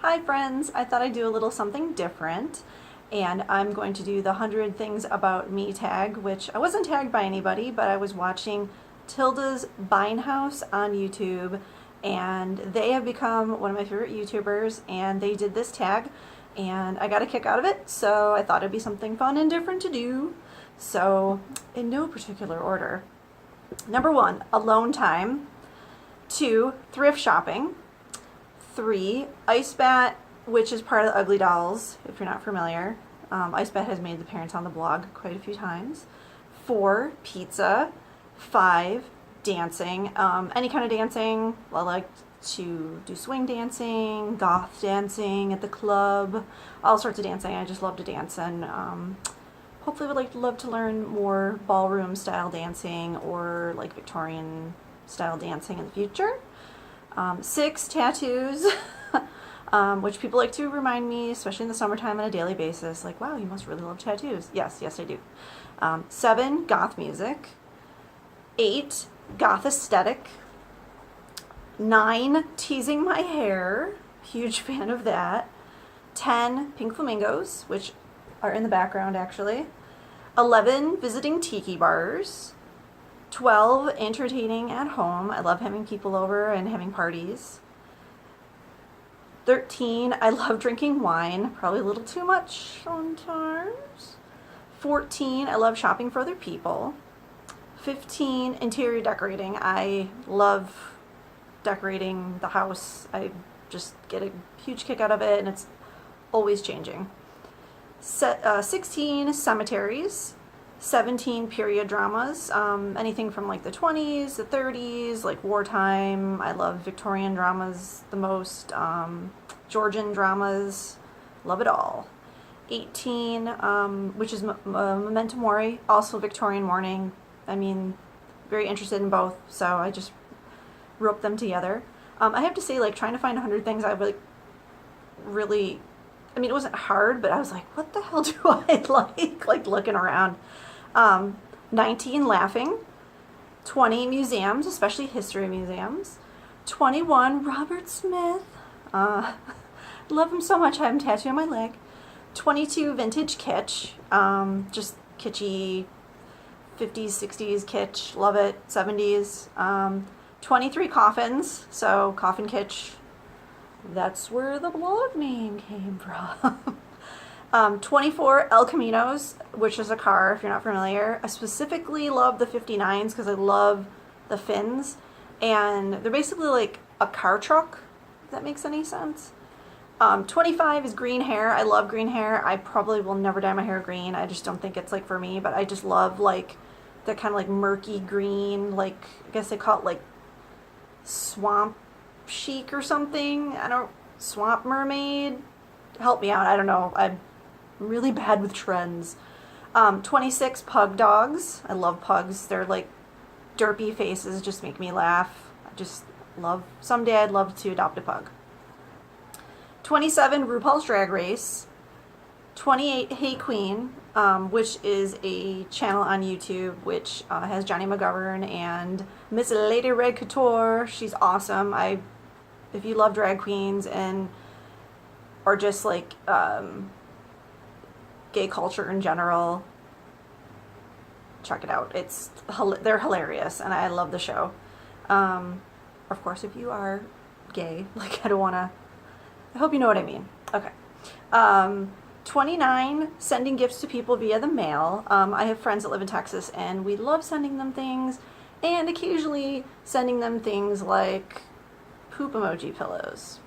Hi friends, I thought I'd do a little something different and I'm going to do the 100 things about me tag, which I wasn't tagged by anybody, but I was watching Tilda's Beinhaus on YouTube and they have become one of my favorite YouTubers and they did this tag and I got a kick out of it, so I thought it'd be something fun and different to do. So in no particular order. Number 1, alone time. 2, thrift shopping. 3, Ice Bat, which is part of the Ugly Dolls, if you're not familiar. Ice Bat has made the appearance on the blog quite a few times. 4, pizza. 5, dancing. Any kind of dancing. I like to do swing dancing, goth dancing at the club, all sorts of dancing. I just love to dance, and hopefully would love to learn more ballroom style dancing or like Victorian style dancing in the future. 6, tattoos, which people like to remind me, especially in the summertime on a daily basis, like, wow, you must really love tattoos. Yes, I do. 7, goth music. 8, goth aesthetic. 9, teasing my hair. Huge fan of that. 10, pink flamingos, which are in the background actually. 11, visiting tiki bars. 12, entertaining at home. I love having people over and having parties. 13, I love drinking wine, probably a little too much sometimes. 14, I love shopping for other people. 15, interior decorating. I love decorating the house. I just get a huge kick out of it, and it's always changing. 16, cemeteries. 17, period dramas, anything from like the 20s, the 30s, like wartime. I love Victorian dramas the most, Georgian dramas, love it all. 18, which is Memento Mori, also Victorian mourning. I mean, very interested in both, so I just roped them together. I have to say, like, trying to find 100 things I would really, I mean, it wasn't hard, but I was like, what the hell do I like looking around. 19, laughing. 20, museums, especially history museums. 21, Robert Smith. Love him so much, I have him tattooed on my leg. 22, vintage kitsch. Just kitschy 50s, 60s kitsch, love it. 70s. 23, coffins, so coffin kitsch. That's where the blog name came from. 24, El Caminos, which is a car, if you're not familiar. I specifically love the 59s because I love the fins. And they're basically like a car truck, if that makes any sense. 25 is green hair. I love green hair. I probably will never dye my hair green. I just don't think it's like for me, but I just love like the kind of like murky green, like I guess they call it like swamp chic or something. Swamp mermaid. Help me out. I don't know. I'm really bad with trends. 26, pug dogs. I love pugs. They're like derpy faces, just make me laugh. I just love, someday I'd love to adopt a pug. 27, RuPaul's Drag Race. 28, Hey Queen, which is a channel on YouTube which has Johnny McGovern and Miss Lady Red Couture. She's awesome. If you love drag queens and or just like gay culture in general, check it out. They're hilarious and I love the show. Of course, if you are gay, like I hope you know what I mean. Okay. 29, sending gifts to people via the mail. I have friends that live in Texas and we love sending them things and occasionally sending them things like poop emoji pillows.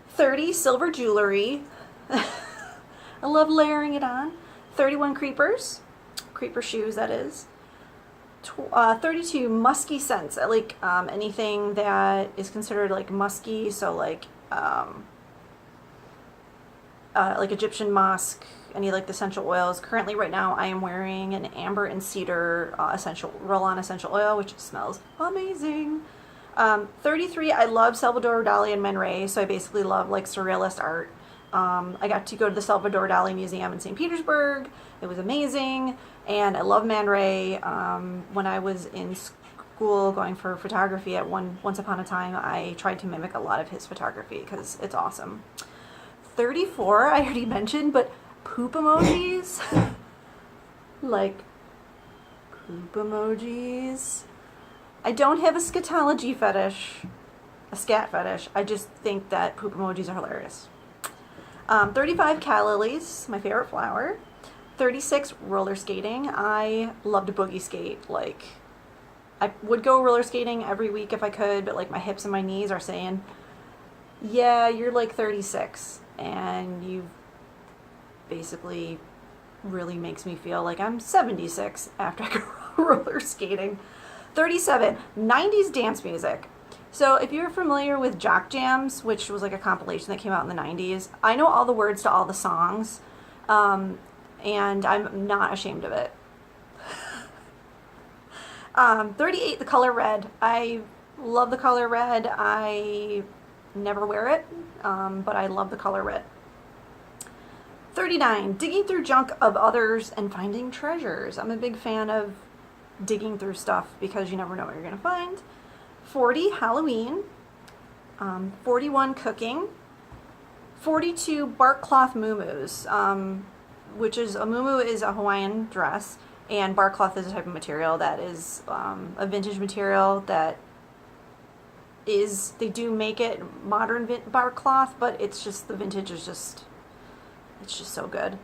30, silver jewelry. I love layering it on. 31, creeper shoes, that is. 32, musky scents. I like anything that is considered like musky, so like Egyptian musk, any like the essential oils. Currently right now I am wearing an amber and cedar roll-on essential oil, which smells amazing. 33, I love Salvador Dali and Man Ray, so I basically love like surrealist art. I got to go to the Salvador Dali Museum in St. Petersburg. It was amazing, and I love Man Ray. When I was in school going for photography once upon a time, I tried to mimic a lot of his photography because it's awesome. 34, I already mentioned, but poop emojis. Like, poop emojis. I don't have a scatology fetish, a scat fetish. I just think that poop emojis are hilarious. 35, calla lilies, my favorite flower. 36, roller skating. I love to boogie skate. Like, I would go roller skating every week if I could, but like my hips and my knees are saying, yeah, you're like 36 and you basically really makes me feel like I'm 76 after I go roller skating. 37, 90s dance music. So if you're familiar with Jock Jams, which was like a compilation that came out in the 90s, I know all the words to all the songs, and I'm not ashamed of it. 38, the color red. I love the color red. I never wear it, but I love the color red. 39, digging through junk of others and finding treasures. I'm a big fan of digging through stuff because you never know what you're going to find. 40, Halloween. 41, cooking. 42, bark cloth muumuus, which is, a muumuu is a Hawaiian dress, and bark cloth is a type of material that is a vintage material that is, they do make it modern bark cloth, but it's just, the vintage is just, it's just so good.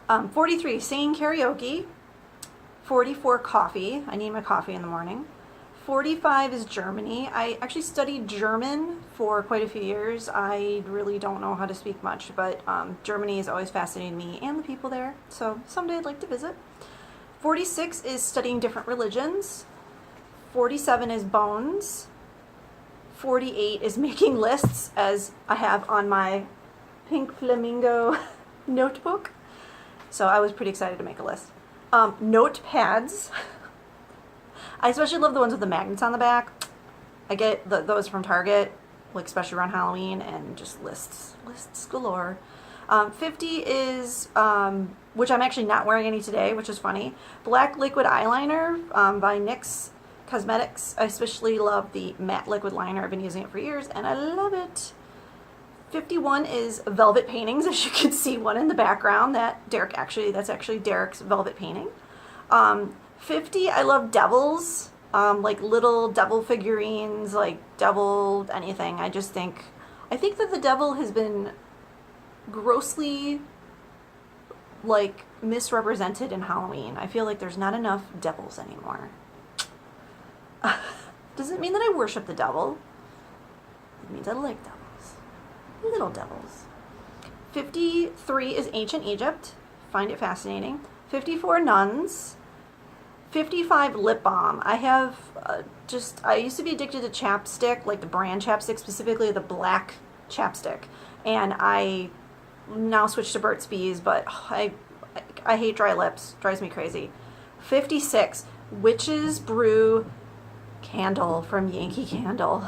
43, singing karaoke. 44, coffee. I need my coffee in the morning. 45 is Germany. I actually studied German for quite a few years. I really don't know how to speak much, but Germany has always fascinated me and the people there, so someday I'd like to visit. 46 is studying different religions. 47 is bones. 48 is making lists, as I have on my pink flamingo notebook. So I was pretty excited to make a list. Notepads. I especially love the ones with the magnets on the back. I get those from Target, like especially around Halloween, and just lists galore. 50 is, which I'm actually not wearing any today, which is funny, black liquid eyeliner by NYX Cosmetics. I especially love the matte liquid liner. I've been using it for years, and I love it. 51 is velvet paintings, as you can see one in the background. That's actually Derek's velvet painting. 50, I love devils, like little devil figurines, like devil anything. I think that the devil has been grossly, like, misrepresented in Halloween. I feel like there's not enough devils anymore. Doesn't mean that I worship the devil. It means I like devils. Little devils. 53 is ancient Egypt. Find it fascinating. 54, nuns. 55, lip balm. I have I used to be addicted to chapstick, like the brand chapstick, specifically the black chapstick. And I now switched to Burt's Bees, but I hate dry lips. Drives me crazy. 56, Witch's Brew candle from Yankee Candle.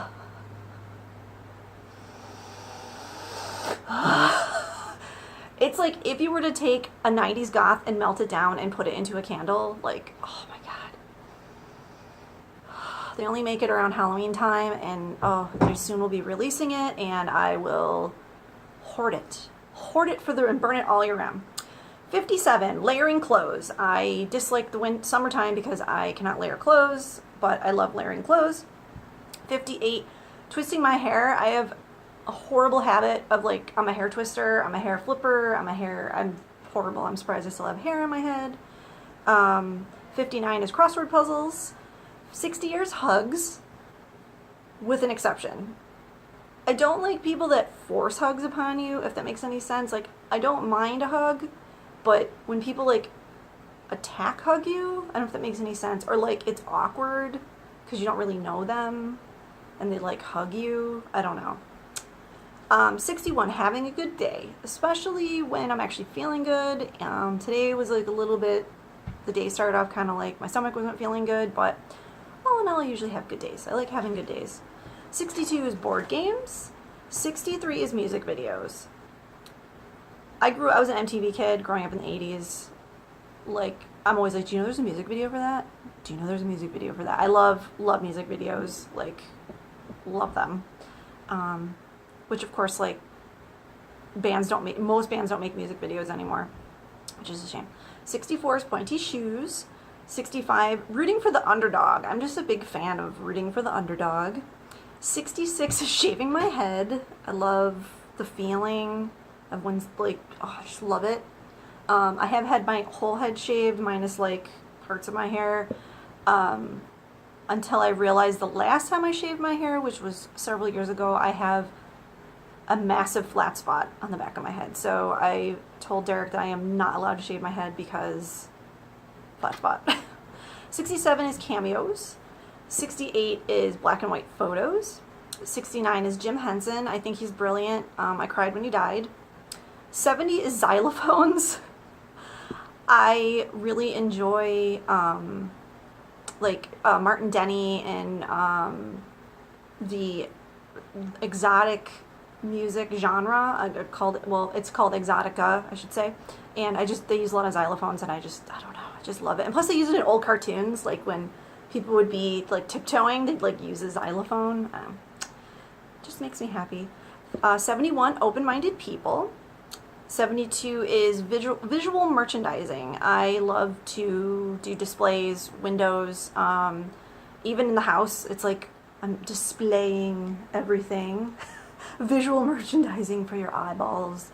It's like if you were to take a 90s goth and melt it down and put it into a candle, like, oh my god. They only make it around Halloween time, and they soon will be releasing it, and I will hoard it and burn it all year round. 57, layering clothes. I dislike the summertime because I cannot layer clothes, but I love layering clothes. 58, twisting my hair. I have a horrible habit of, like, I'm a hair twister, I'm a hair flipper, I'm horrible. I'm surprised I still have hair in my head. 59 is crossword puzzles. 60 years hugs, with an exception. I don't like people that force hugs upon you, if that makes any sense. Like, I don't mind a hug, but when people, like, attack hug you, I don't know if that makes any sense. Or, like, it's awkward because you don't really know them and they, like, hug you. I don't know. 61, having a good day, especially when I'm actually feeling good. Today was like a little bit, the day started off kind of like my stomach wasn't feeling good, but all in all, I usually have good days. I like having good days. 62 is board games. 63 is music videos. I was an MTV kid growing up in the 80s. Like, I'm always like, do you know there's a music video for that? Do you know there's a music video for that? I love music videos, like, love them. Which of course, like, most bands don't make music videos anymore, which is a shame. 64 is Pointy Shoes. 65, rooting for the underdog. I'm just a big fan of rooting for the underdog. 66 is Shaving My Head. I love the feeling of when, like, oh, I just love it. I have had my whole head shaved, minus, like, parts of my hair, until I realized the last time I shaved my hair, which was several years ago, I have a massive flat spot on the back of my head. So I told Derek that I am not allowed to shave my head because flat spot. 67 is Cameos. 68 is Black and White Photos. 69 is Jim Henson. I think he's brilliant. I cried when he died. 70 is Xylophones. I really enjoy Martin Denny and the exotic music genre it's called exotica, I should say, and they use a lot of xylophones, and I don't know, I just love it. And plus they use it in old cartoons, like when people would be like tiptoeing, they'd like use a xylophone. Just makes me happy. 71, Open-Minded People. 72 is visual merchandising. I love to do displays, windows, even in the house. It's like I'm displaying everything. Visual merchandising for your eyeballs.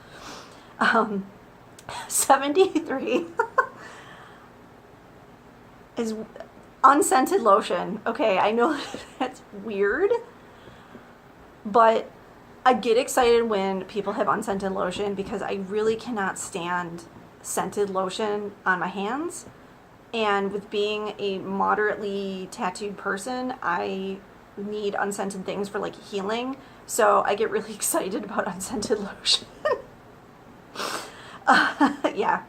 73 is unscented lotion. Okay, I know that's weird, but I get excited when people have unscented lotion because I really cannot stand scented lotion on my hands. And with being a moderately tattooed person, I need unscented things for like healing. So I get really excited about unscented lotion. Yeah.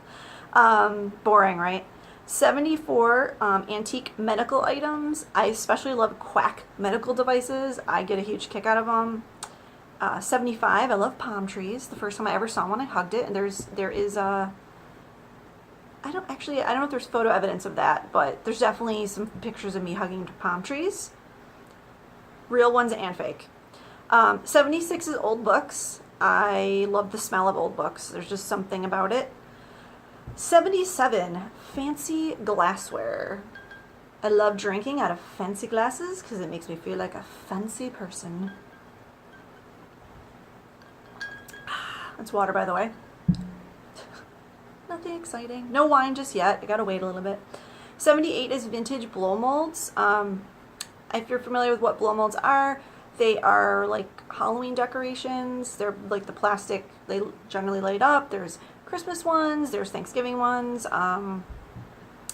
Boring, right? 74, antique medical items. I especially love Quack medical devices. I get a huge kick out of them. 75, I love palm trees. The first time I ever saw one, I hugged it, and there is a, I don't know if there's photo evidence of that, but there's definitely some pictures of me hugging palm trees. Real ones and fake. 76 is old books. I love the smell of old books. There's just something about it. 77, fancy glassware. I love drinking out of fancy glasses because it makes me feel like a fancy person. That's water, by the way. Nothing exciting. No wine just yet. I gotta wait a little bit. 78 is vintage blow molds. If you're familiar with what blow molds are, they are like Halloween decorations. They're like the plastic, they generally light up. There's Christmas ones, there's Thanksgiving ones.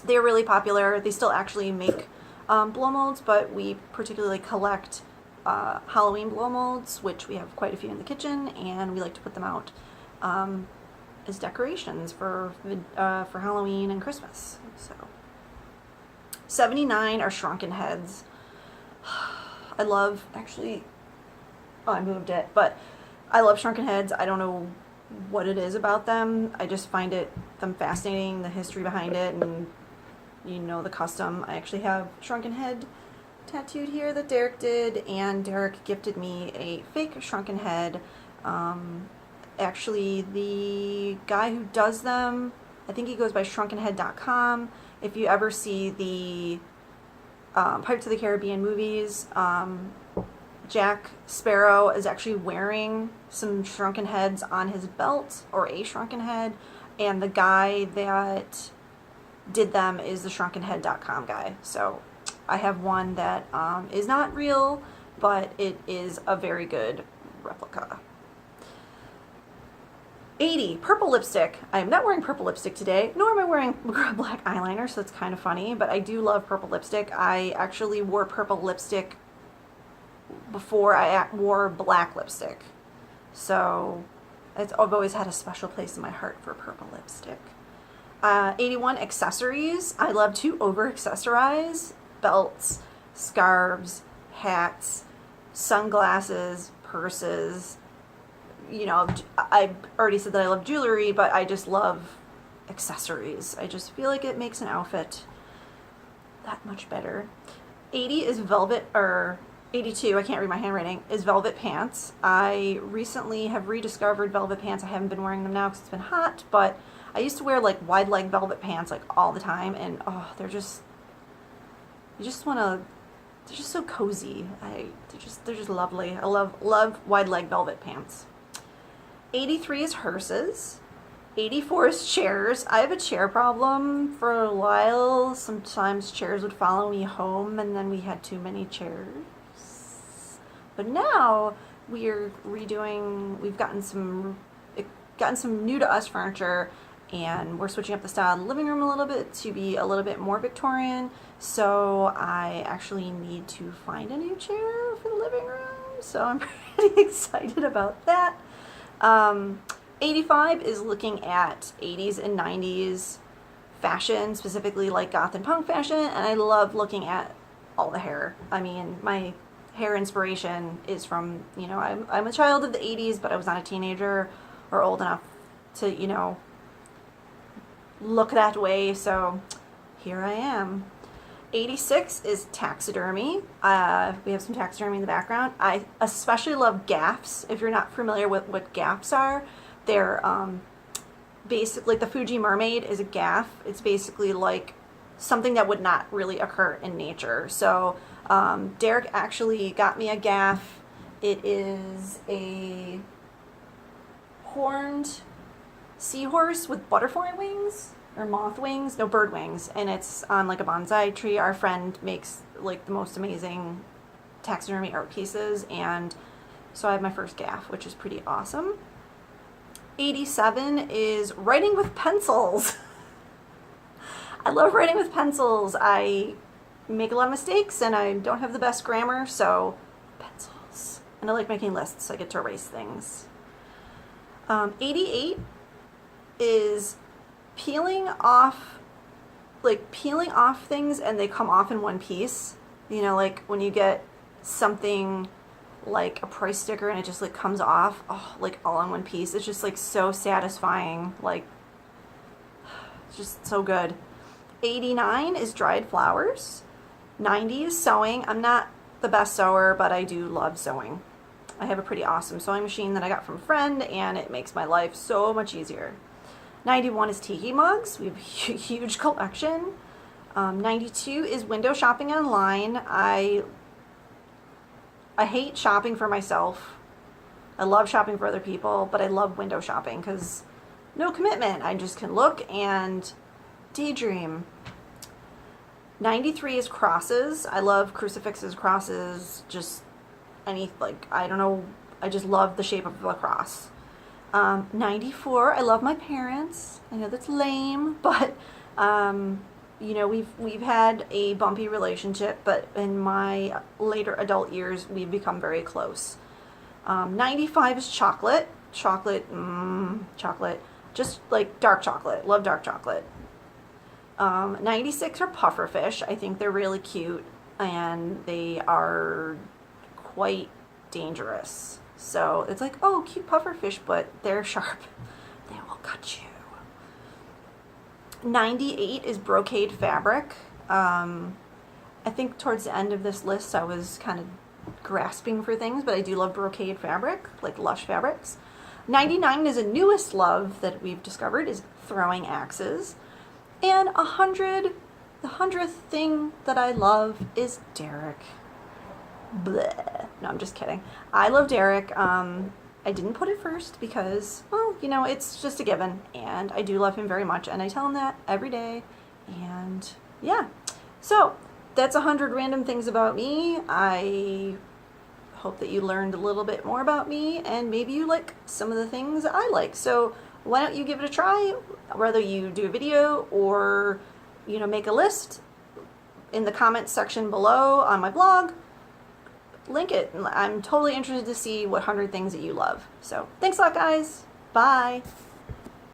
They're really popular. They still actually make blow molds, but we particularly collect Halloween blow molds, which we have quite a few in the kitchen, and we like to put them out as decorations for Halloween and Christmas. So 79 are shrunken heads. I love, actually, oh, I moved it, but I love shrunken heads. I don't know what it is about them. I just find them fascinating, the history behind it, and the custom. I actually have shrunken head tattooed here that Derek did, and Derek gifted me a fake shrunken head. Actually, the guy who does them, I think he goes by shrunkenhead.com. If you ever see the Pirates of the Caribbean movies, Jack Sparrow is actually wearing some shrunken heads on his belt, or a shrunken head, and the guy that did them is the shrunkenhead.com guy. So I have one that is not real, but it is a very good replica. 80, purple lipstick. I am not wearing purple lipstick today, nor am I wearing black eyeliner, so it's kind of funny, but I do love purple lipstick. I actually wore purple lipstick before I wore black lipstick. So I've always had a special place in my heart for purple lipstick. 81, accessories. I love to over-accessorize. Belts, scarves, hats, sunglasses, purses. I already said that I love jewelry, but I just love accessories. I just feel like it makes an outfit that much better. 80 is velvet, or 82, I can't read my handwriting, is velvet pants. I recently have rediscovered velvet pants. I haven't been wearing them now because it's been hot, but I used to wear like wide leg velvet pants like all the time, and oh, they're just, you just want to, they're just so cozy. They're just lovely. I love wide leg velvet pants. 83 is hearses. 84 is chairs. I have a chair problem for a while. Sometimes chairs would follow me home and then we had too many chairs. But now we're redoing, we've gotten some new to us furniture, and we're switching up the style of the living room a little bit to be a little bit more Victorian. So I actually need to find a new chair for the living room. So I'm pretty excited about that. 85 is looking at 80s and 90s fashion, specifically like goth and punk fashion, and I love looking at all the hair. I mean, my hair inspiration is from, you know, I'm a child of the 80s, but I was not a teenager or old enough to, you know, look that way, so here I am. 86 is taxidermy. We have some taxidermy in the background. I especially love gaffs. If you're not familiar with what gaffs are, they're basically, like the Fuji mermaid is a gaff. It's basically like something that would not really occur in nature. So Derek actually got me a gaff. It is a horned seahorse with butterfly wings, or moth wings, no, bird wings, and it's on like a bonsai tree. Our friend makes like the most amazing taxidermy art pieces, and so I have my first gaff, which is pretty awesome. 87 is writing with pencils. I love writing with pencils. I make a lot of mistakes and I don't have the best grammar, so pencils. And I like making lists. I get to erase things. 88 is peeling off things and they come off in one piece. You know, like when you get something like a price sticker and it just like comes off, oh, like all in one piece. It's just like so satisfying. Like, it's just so good. 89 is dried flowers. 90 is sewing. I'm not the best sewer, but I do love sewing. I have a pretty awesome sewing machine that I got from a friend, and it makes my life so much easier. 91 is tiki mugs. We have a huge collection. 92 is window shopping online. I hate shopping for myself. I love shopping for other people, but I love window shopping because no commitment. I just can look and daydream. 93 is crosses. I love crucifixes, crosses, just any, like, I don't know, I just love the shape of the cross. 94, I love my parents. I know that's lame, but you know, we've had a bumpy relationship, but in my later adult years, we've become very close. 95 is chocolate. Chocolate, just like dark chocolate. Love dark chocolate. 96 are pufferfish. I think they're really cute, and they are quite dangerous. So it's like, oh, cute pufferfish, but they're sharp. They will cut you. 98 is brocade fabric. I think towards the end of this list I was kind of grasping for things, but I do love brocade fabric, like lush fabrics. 99 is a newest love that we've discovered, is throwing axes. And 100, the 100th thing that I love is Derek. Bleh. No, I'm just kidding. I love Derek. I didn't put it first because, well, you know, it's just a given, and I do love him very much, and I tell him that every day, and yeah. So, that's 100 random things about me. I hope that you learned a little bit more about me, and maybe you like some of the things I like. So, why don't you give it a try, whether you do a video or, you know, make a list in the comments section below on my blog. Link it. I'm totally interested to see what 100 things that you love. So, thanks a lot, guys. Bye.